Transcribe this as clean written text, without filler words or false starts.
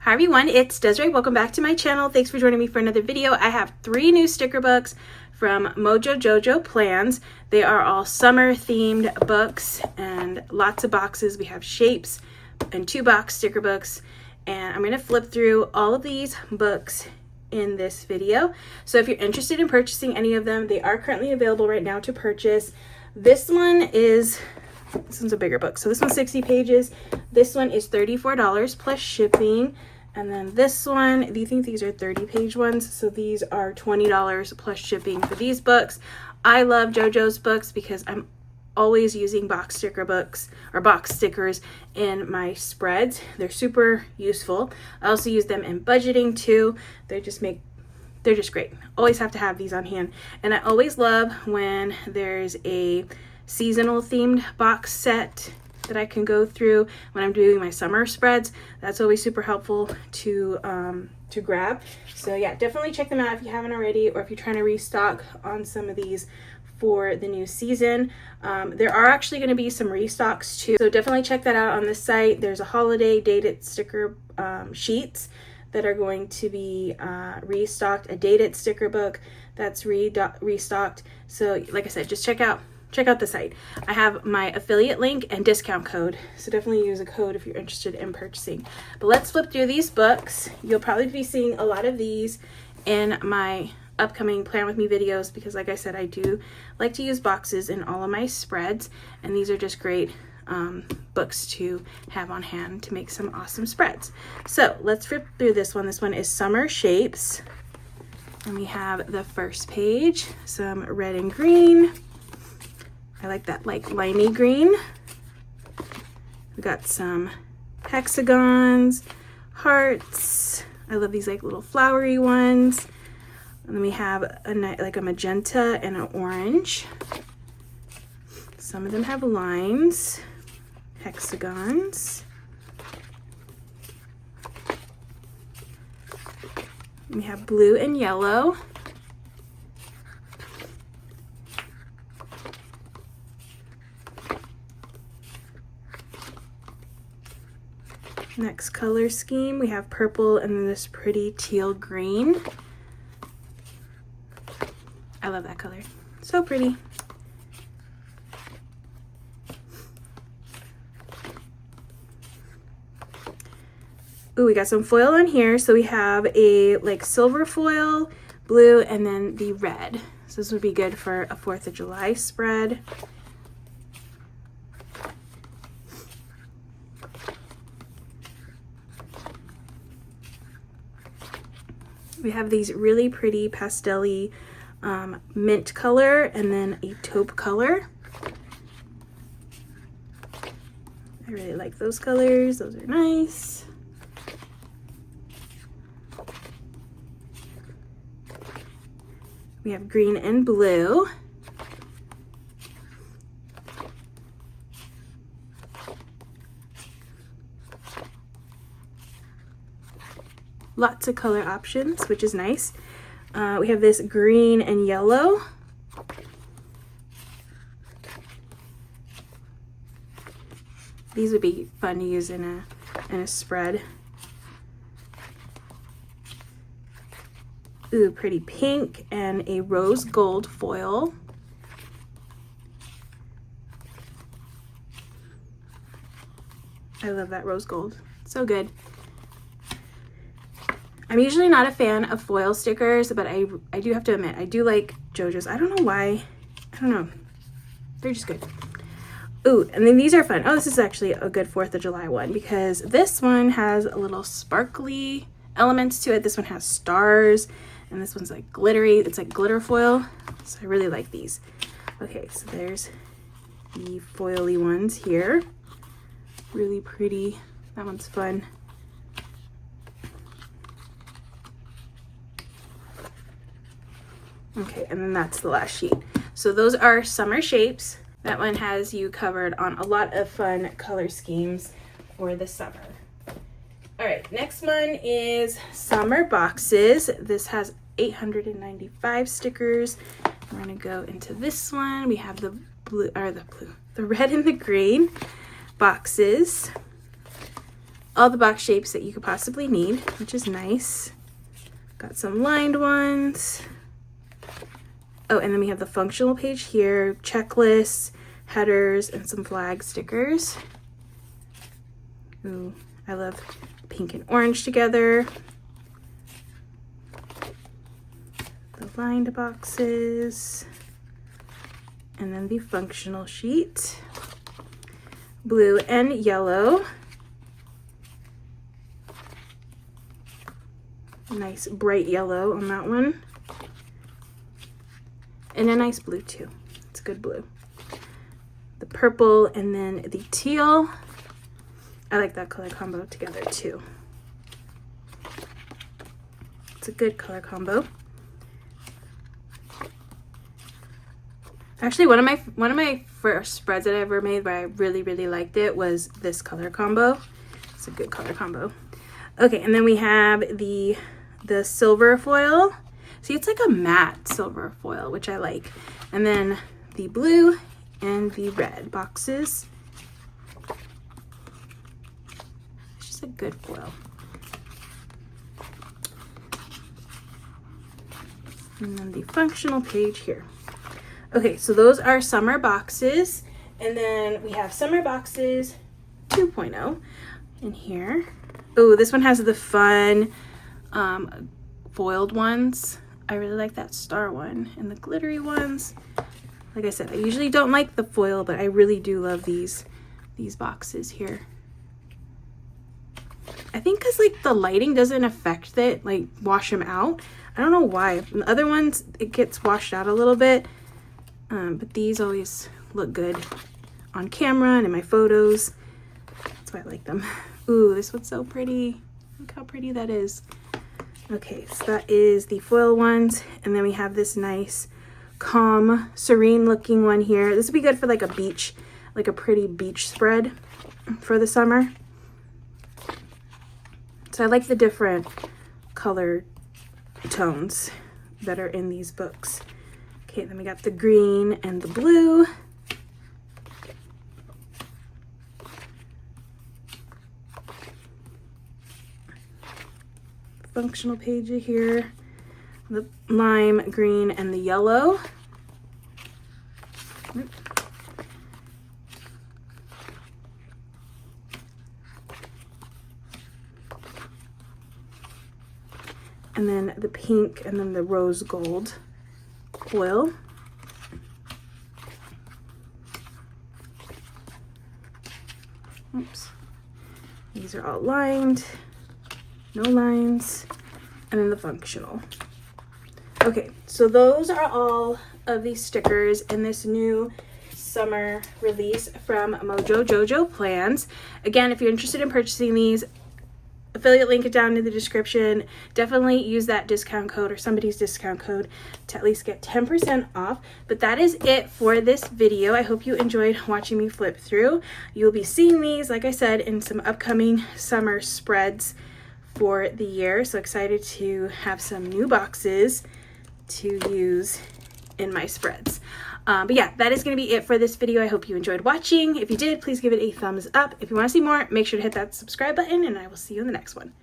Hi everyone, it's Desiree. Welcome back to my channel. Thanks for joining me for another video. I have 3 new sticker books from Mojo Jojo Plans. They are all summer themed books and lots of boxes. We have shapes and 2-box sticker books, and I'm going to flip through all of these books in this video. So if you're interested in purchasing any of them, they are currently available right now to purchase. This one's a bigger book. So this one's 60 pages. This one is $34 plus shipping. And then this one, do you think these are 30-page ones? So these are $20 plus shipping for these books. I love JoJo's books because I'm always using box sticker books or box stickers in my spreads. They're super useful. I also use them in budgeting too. They're just great. Always have to have these on hand. And I always love when there's a seasonal themed box set that I can go through when I'm doing my summer spreads. That's always super helpful to grab. So yeah, definitely check them out if you haven't already, or if you're trying to restock on some of these for the new season. There are actually going to be some restocks too, so definitely check that out on the site. There's a holiday dated sticker sheets that are going to be restocked, a dated sticker book that's restocked. So like I said, just check out the site. I have my affiliate link and discount code, so definitely use a code if you're interested in purchasing. But let's flip through these books. You'll probably be seeing a lot of these in my upcoming Plan With Me videos because, like I said, I do like to use boxes in all of my spreads, and these are just great books to have on hand to make some awesome spreads. So let's flip through this one. This one is Summer Shapes, and we have the first page, some red and green. I like that limey green. We got some hexagons, hearts. I love these little flowery ones. And then we have a magenta and an orange. Some of them have lines, hexagons. We have blue and yellow. Next color scheme, we have purple and then this pretty teal green. I love that color. So pretty. Ooh, we got some foil on here. So we have a silver foil, blue, and then the red. So this would be good for a 4th of July spread. We have these really pretty pastel-y mint color and then a taupe color. I really like those colors. Those are nice. We have green and blue. Lots of color options, which is nice. We have this green and yellow. These would be fun to use in a spread. Ooh, pretty pink and a rose gold foil. I love that rose gold. So good. I'm usually not a fan of foil stickers, but I do have to admit, I do like JoJo's. I don't know why. I don't know. They're just good. Ooh, and then these are fun. Oh, this is actually a good 4th of July one because this one has a little sparkly elements to it. This one has stars, and this one's glittery. It's glitter foil, so I really like these. Okay, so there's the foily ones here. Really pretty. That one's fun. Okay, and then that's the last sheet. So those are Summer Shapes. That one has you covered on a lot of fun color schemes for the summer. All right, next one is Summer Boxes. This has 895 stickers. We're gonna go into this one. We have the red and the green boxes. all the box shapes that you could possibly need, which is nice. Got some lined ones. Oh, and then we have the functional page here, checklists, headers, and some flag stickers. Ooh, I love pink and orange together. The lined boxes. And then the functional sheet. Blue and yellow. Nice bright yellow on that one. And a nice blue too. It's a good blue. The purple and then the teal. I like that color combo together too. It's a good color combo. Actually, one of my first spreads that I ever made where I really liked it was this color combo. It's a good color combo. Okay, and then we have the silver foil. See, it's like a matte silver foil, which I like. And then the blue and the red boxes. It's just a good foil. And then the functional page here. Okay, so those are summer boxes. And then we have summer boxes 2.0 in here. Oh, this one has the fun foiled ones. I really like that star one and the glittery ones. Like I said, I usually don't like the foil, but I really do love these boxes here. I think because like the lighting doesn't affect it, like wash them out. I don't know why. The other ones, it gets washed out a little bit. But these always look good on camera and in my photos. That's why I like them. Ooh, this one's so pretty. Look how pretty that is. Okay, so that is the foil ones. And then we have this nice, calm, serene looking one here. This would be good for like a beach, like a pretty beach spread for the summer. So I like the different color tones that are in these books. Okay, then we got the green and the blue. Functional page here. The lime green and the yellow. And then the pink and then the rose gold foil. Oops. These are all lined, no lines, and then the functional. Okay, so those are all of these stickers in this new summer release from Mojo Jojo Plans. Again, if you're interested in purchasing these, affiliate link it down in the description. Definitely use that discount code or somebody's discount code to at least get 10% off. But that is it for this video. I hope you enjoyed watching me flip through. You'll be seeing these, like I said, in some upcoming summer spreads for the year. So excited to have some new boxes to use in my spreads. But yeah, that is going to be it for this video. I hope you enjoyed watching. If you did, please give it a thumbs up. If you want to see more, make sure to hit that subscribe button, and I will see you in the next one.